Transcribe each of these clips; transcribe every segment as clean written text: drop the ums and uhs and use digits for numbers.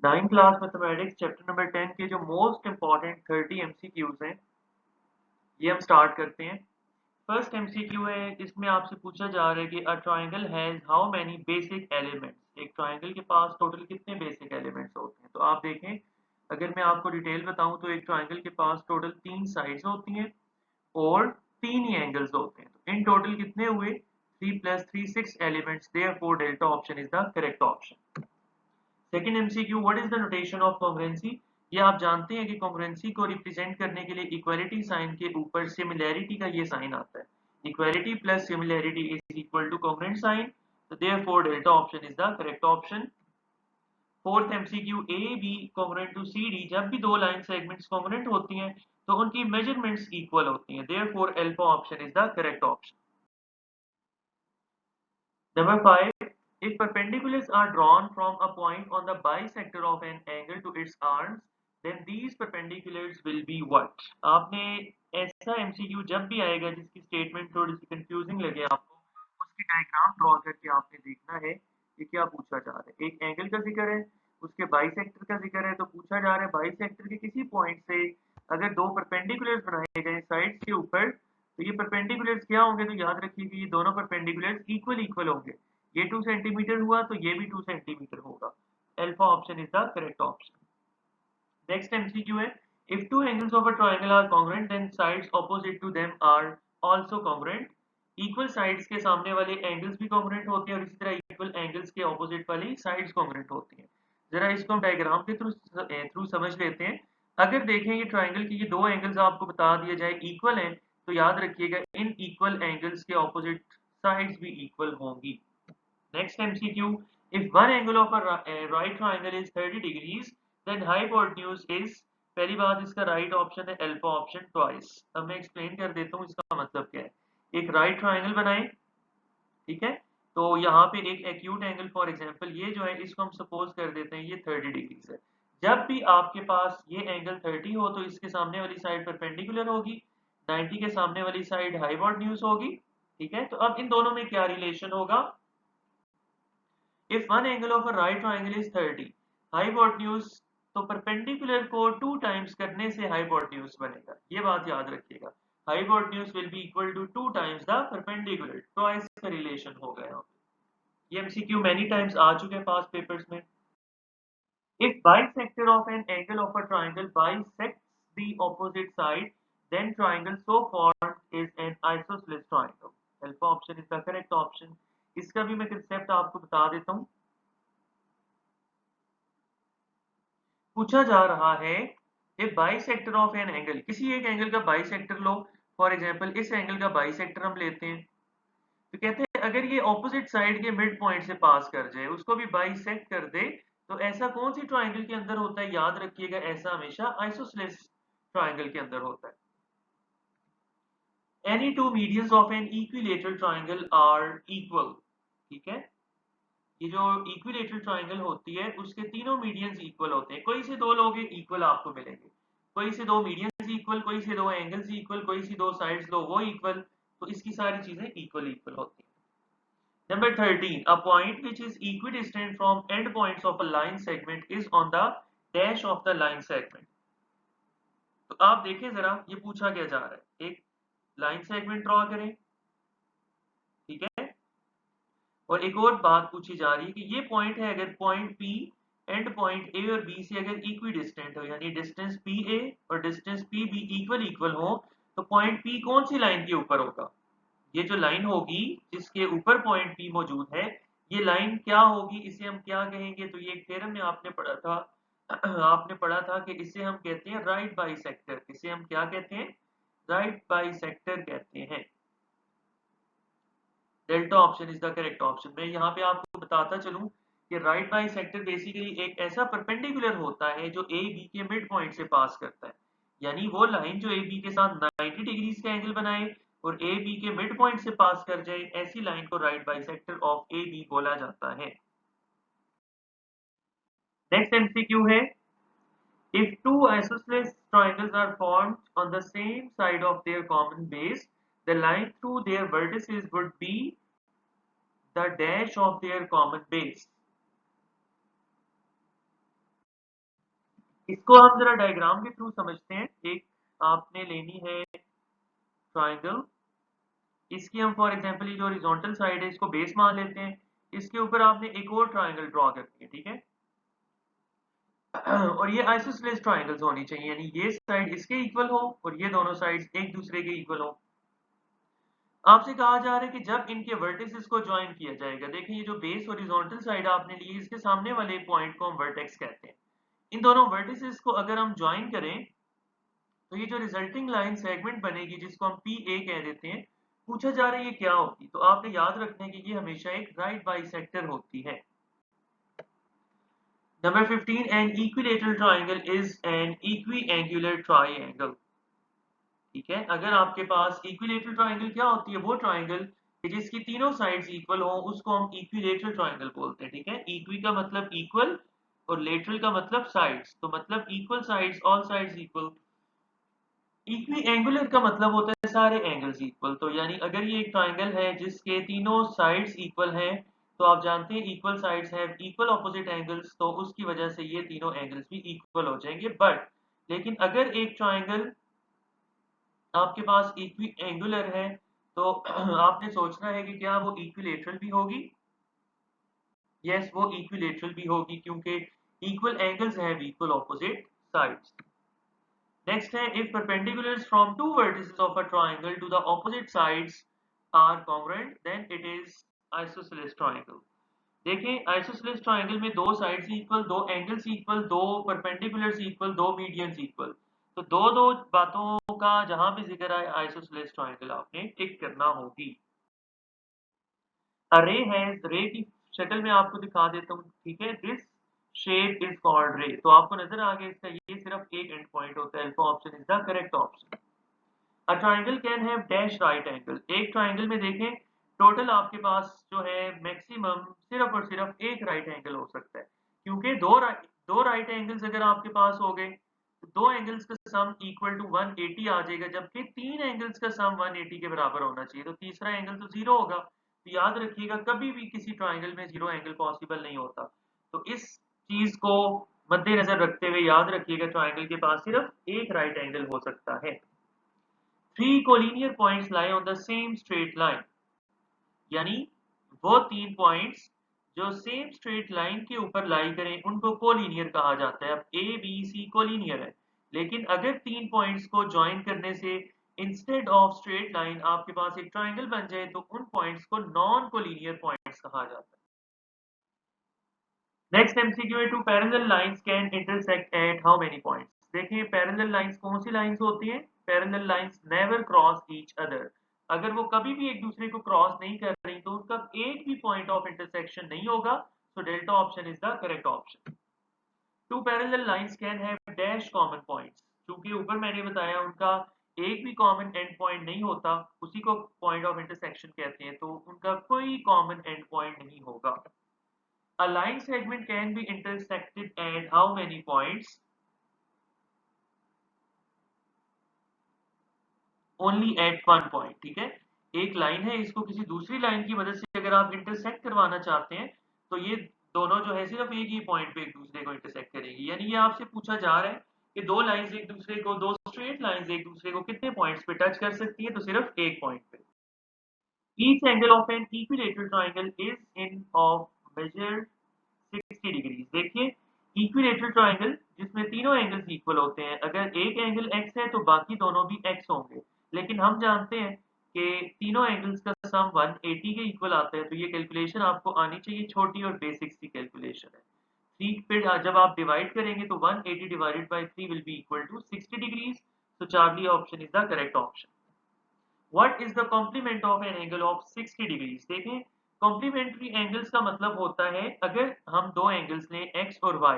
9 class mathematics chapter number 10 के जो most important 30 MCQs हैं ये हम स्टार्ट करते हैं। फर्स्ट एमसीक्यू है, इसमें आपसे पूछा जा रहा है कि a triangle has how many basic elements. एक ट्रायंगल के पास टोटल कितने बेसिक एलिमेंट्स होते हैं। तो आप देखें, अगर मैं आपको डिटेल बताऊं तो एक ट्रायंगल के पास टोटल 3 साइड्स होती हैं और 3 ही एंगल्स होते हैं। तो इन टोटल कितने हुए? 3 plus 3 6 elements, therefore delta option is the correct option. Second MCQ, what is the notation of congruency. ये आप जानते हैं कि कॉन्ग्रुएंसी को रिप्रेजेंट करने के लिए इक्वालिटी साइन के ऊपर सिमिलैरिटी का ये साइन आता है। Equality plus similarity is equal to congruent sign, तो therefore delta option is the correct option. Fourth MCQ, A B congruent to C D. जब भी दो लाइन सेगमेंट्स कॉन्ग्रुएंट होती हैं तो उनकी मेजरमेंट्स इक्वल होती हैं, therefore alpha option is the correct option. Number 5, if perpendiculars are drawn from a point on the bisector of an angle to its arms, then these perpendiculars will be what? आपने ऐसा MCQ जब भी आएगा जिसकी statement थोड़ी सी confusing लगे आपको, उसकी डायग्राम ड्रॉ करके आपने देखना है कि क्या पूछा जा रहा है। एक एंगल का जिक्र है, उसके बाइसेक्टर का जिक्र है, तो पूछा जा रहा है बाइसेक्टर के किसी पॉइंट से अगर दो परपेंडिकुलर्स बनाए गए साइड्स के ऊपर, तो ये परपेंडिकुलर्स क्या होंगे? तो याद रखिए कि ये दोनों परपेंडिकुलर्स इक्वल इक्वल होंगे। ये 2 सेंटीमीटर हुआ तो ये भी 2 सेंटीमीटर होगा। Alpha option is the correct option. Next MCQ है, if two angles of a triangle are congruent then sides opposite to them are also congruent. Equal sides के सामने वाले एंगल्स भी कॉन्ग्रुएंट होते हैं और इसी तरह इक्वल एंगल्स के ऑपोजिट वाली साइड्स कॉन्ग्रुएंट होती हैं। जरा इसको हम डायग्राम के थ्रू समझ लेते हैं। अगर देखें ये ट्रायंगल के ये दो एंगल्स आपको बता दिया जाए इक्वल हैं, तो याद रखिएगा इन इक्वल एंगल्स के ऑपोजिट साइड्स भी इक्वल होंगी। Next MCQ, if one angle of a right triangle is 30 degrees, then hypotenuse is, पहली बात इसका राइट ऑप्शन है अल्फा ऑप्शन ट्वाइस। अब मैं एक्सप्लेन कर देता हूँ इसका मतलब क्या है। एक राइट ट्राइंगल बनाए, ठीक है, तो यहाँ पे एक एक्यूट एंगल फॉर एग्जांपल ये जो है इसको हम सपोज कर देते हैं ये 30 डिग्री है। जब भी आपके पास ये एंगल 30 हो तो इसके सामने वाली साइड परपेंडिकुलर होगी, 90 के सामने वाली साइड हाइपोटेन्यूज होगी। ठीक है, तो अब इन दोनों में क्या रिलेशन होगा? If one angle of a right triangle is 30, hypotenuse, तो परपेंडिकुलर को 2 टाइम्स करने से हाइपोटेन्यूज बनेगा। ये बात याद रखिएगा, hypotenuse will be equal to 2 times the perpendicular, twice का रिलेशन हो गया। ये एमसीक्यू मेनी टाइम्स आ चुके हैं पास्ट पेपर्स में। If bisector of an angle of a triangle bisects the opposite side, then triangle so formed is an isosceles triangle. Alpha option is the correct option. इसका भी मैं concept आपको बता देता हूँ। पूछा जा रहा है ए बाइसेक्टर ऑफ एन एंगल, किसी एक एंगल का बाइसेक्टर लो। फॉर एग्जांपल इस एंगल का बाइसेक्टर हम लेते हैं, तो कहते हैं अगर ये ऑपोजिट साइड के मिड पॉइंट से पास कर जाए, उसको भी बाइसेक्ट कर दे, तो ऐसा कौन सी ट्राइंगल के अंदर होता है? याद रखिएगा ऐसा हमेशा आइसोसेलेस ट्राइंगल के अंदर होता है। Any two medians of an equilateral triangle are equal. ठीक है, ये जो इक्विलेटरल ट्राइंगल होती है उसके तीनों मीडियंस इक्वल होते हैं। कोई से दो लोग इक्वल आपको मिलेंगे, कोई से दो मीडियंस इक्वल, कोई से दो एंगल्स इक्वल, कोई सी दो साइड्स लो वो इक्वल, तो इसकी सारी चीजें इक्वल इक्वल होती हैं। Number 13, a point which is equidistant from endpoints of a line segment is on the dash of the line segment. तो आप देखें जरा ये पूछा क्या जा रहा है, एक लाइन सेगमेंट ड्रॉ करें, ठीक है, और एक और बात पूछी जा रही है कि ये पॉइंट है, अगर point P and point A और B से अगर इक्विडिस्टेंट हो, यानी डिस्टेंस PA और डिस्टेंस PB इक्वल इक्वल हो, तो पॉइंट P कौन सी लाइन के ऊपर होगा? ये जो लाइन होगी जिसके ऊपर पॉइंट P मौजूद है, ये लाइन क्या होगी? इसे हम क्या कहेंगे? तो ये एक थ्योरम में आपने पढ़ा था आपने पढ़ा था कि इसे हम कहते हैं राइट बाइसेक्टर। इसे हम क्या कहते हैं? राइट बाइसेक्टर कहते हैं। Delta option is the correct option. मैं यहाँ पे आपको बताता चलूं कि राइट बाइसेक्टर बेसिकली एक ऐसा परपेंडिकुलर होता है जो ए बी के मिड पॉइंट से पास करता है, यानी वो लाइन जो ए बी के साथ 90 डिग्रीज का एंगल बनाए और ए बी के मिड पॉइंट से पास कर जाए, ऐसी लाइन को right bisector of A B बोला जाता है। नेक्स्ट एमसीक्यू है, if two isosceles triangles are formed on the same side of their common base, the line through their vertices would be the dash of their common base. इसको हम जरा diagram के through समझते हैं। एक आपने लेनी है ट्राइंगल, इसकी हम फॉर एग्जांपल ये जो हॉरिजॉन्टल साइड है इसको बेस मान लेते हैं, इसके ऊपर आपने एक और ट्राइंगल ड्रॉ करनी है, ठीक है। और ये आइसोसेलेस ट्राइंगल्स होनी चाहिए, यानी ये साइड इसके इक्वल हो और ये दोनों साइड्स एक दूसरे के इक्वल हो। आपसे कहा जा रहा है कि जब इनके वर्टिसेस को ज्वाइन किया जाएगा, देखिए ये जो बेस हॉरिजॉन्टल साइड आपने ली, इसके सामने वाले पॉइंट को हम वर्टेक्स कहते हैं। इन दोनों वर्टिसेस को अगर हम ज्वाइन करें तो ये जो रिजल्टिंग लाइन सेगमेंट बनेगी जिसको हम पी ए कह देते हैं, पूछा जा रहा है ये क्या होगी, तो आपने याद रखना है कि ये हमेशा एक राइट बाइसेक्टर होती है। Number 15, an equilateral triangle is an equiangular triangle. ठीक है, अगर आपके पास इक्विलेटरल ट्राइंगल क्या होती है, वो ट्राइंगल जिसकी तीनों साइड्स इक्वल हो उसको हम इक्विलेटरल ट्राइंगल बोलते हैं। ठीक है, इक्वी का मतलब इक्वल और लेटरल का मतलब साइड्स, तो मतलब equal sides, all sides equal. Equi angular का मतलब होता है सारे एंगल्स इक्वल, तो यानी अगर ये एक ट्राइंगल है जिसके तीनों साइड्स इक्वल हैं, तो आप जानते हैं equal sides have equal opposite angles, तो उसकी वजह से ये तीनों एंगल्स भी इक्वल हो जाएंगे। बट लेकिन अगर एक ट्राइंगल आपके पास इक्वी एंगुलर है तो आपने सोचना है कि क्या वो इक्विलेटरल भी होगी। यस, वो इक्विलेटरल भी होगी क्योंकि equal angles have equal opposite sides. Next है, if perpendiculars from two vertices of a triangle to the opposite sides are congruent, then it is isosceles triangle. देखें, आइसोसेलेस ट्राइंगल में दो साइड्स इक्वल, दो angles equal, दो perpendiculars equal, दो medians equal, तो दो दो बातों का जहां भी जिक्र है आइसोसेलेस ट्राइंगल आपने टिक करना होगी। अरे है, रे की शक्ल में आपको दिखा देता हूँ, ठीक है। दिस शेप इज कॉल्ड रे, तो आपको नजर आ गया इसका ये सिर्फ एक एंड पॉइंट होता है, alpha option is the correct option. A triangle can have dash right angle, एक ट्राइंगल में देखें टोटल आपके पास जो है मैक्सिमम सिर्फ और सिर्फ एक राइट एंगल हो सकता है, क्योंकि दो राइट एंगल्स अगर आपके पास हो गए तो दो एंगल्स का सम इक्वल टू 180 आ जाएगा, जबकि तीन एंगल्स का सम 180 के बराबर होना चाहिए, तो तीसरा एंगल तो जीरो होगा। तो याद रखिएगा कभी भी किसी ट्राइंगल में जीरो एंगल पॉसिबल नहीं होता, तो इस चीज को मद्देनजर रखते हुए याद रखिएगा ट्राइंगल के पास सिर्फ एक राइट एंगल हो सकता है। Three collinear points lie on the same straight line, यानी वो तीन पॉइंट्स जो सेम स्ट्रेट लाइन के ऊपर लाई करें उनको कोलिनियर कहा जाता है। अब ए बी सी कोलिनियर है, लेकिन अगर तीन पॉइंट्स को ज्वाइन करने से इंस्टेड ऑफ स्ट्रेट लाइन आपके पास एक ट्राइंगल बन जाए तो उन पॉइंट्स को नॉन कोलिनियर पॉइंट्स कहा जाता है। नेक्स्ट एमसीक्यू है, two parallel lines can intersect at how many points. देखिए पैरेलल लाइंस कौन सी लाइंस होती हैं, parallel lines never cross each other, अगर वो कभी भी एक दूसरे को क्रॉस नहीं कर रही तो उनका एक भी पॉइंट ऑफ इंटरसेक्शन नहीं होगा, so delta option is the correct option. Two parallel lines can have dash common points, क्योंकि ऊपर मैंने बताया उनका एक भी कॉमन एंड पॉइंट नहीं होता, उसी को पॉइंट ऑफ इंटरसेक्शन कहते हैं, तो उनका कोई कॉमन एंड पॉइंट नहीं होगा। A line segment can be intersected at how many points? Only at one point, ठीक है। एक लाइन है, इसको किसी दूसरी लाइन की मदद से अगर आप इंटरसेक्ट करवाना चाहते हैं तो ये दोनों जो है सिर्फ एक ही पॉइंट पे एक दूसरे को इंटरसेक्ट करेंगी, यानी ये आपसे पूछा जा रहा है कि दो लाइंस एक दूसरे को, दो स्ट्रेट लाइंस एक दूसरे को कितने पॉइंट्स पे टच कर सकती है, तो सिर्फ एक पॉइंट पे। Each angle of an equilateral triangle is in of measure 60 degrees. देखिए इक्विलेटरल ट्राइंगल जिसमें तीनों एंगल्स इक्वल होते हैं, अगर एक एंगल x है तो बाकी दोनों भी x होंगे, लेकिन हम जानते हैं कि तीनों एंगल्स का सम 180 के इक्वल आता है, तो ये कैलकुलेशन आपको आनी चाहिए, छोटी और बेसिक सी कैलकुलेशन है। 3 पे जब आप डिवाइड करेंगे तो 180 divided by 3 will be equal to 60 degrees, तो Charlie option is the correct option. What is the complement of an angle of 60 degrees? देखें कॉम्प्लीमेंट्री एंगल्स का मतलब होता है अगर हम दो एंगल्स लें x और y,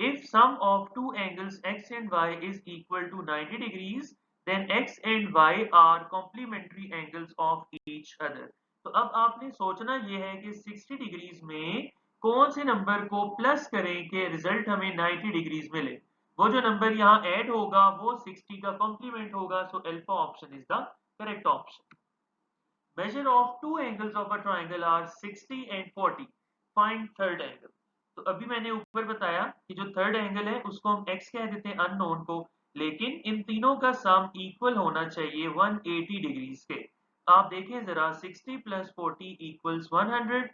if sum of two angles x and y is equal to 90 degrees, then x and y are complementary angles of each other। तो अब आपने सोचना यह है कि 60 डिग्रीज में कौन से नंबर को प्लस करें कि रिजल्ट हमें 90 डिग्रीज मिले, वो जो नंबर यहाँ ऐड होगा वो 60 का कॉम्प्लीमेंट होगा, so alpha option is the correct option. Measure of two angles of a triangle are 60 and 40. Find third angle. तो अभी मैंने ऊपर बताया कि जो थर्ड एंगल है उसको हम x कह देते हैं अननोन को, लेकिन इन तीनों का सम इक्वल होना चाहिए 180 डिग्रीज के। आप देखें जरा 60 प्लस 40 इक्वल्स 100।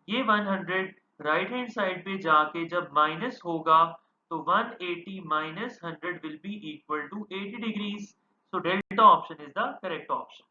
ये 100 राइट हैंड साइड पे जाके जब माइनस होगा तो 180 minus 100 will be equal to 80 degrees. So delta option is the correct option.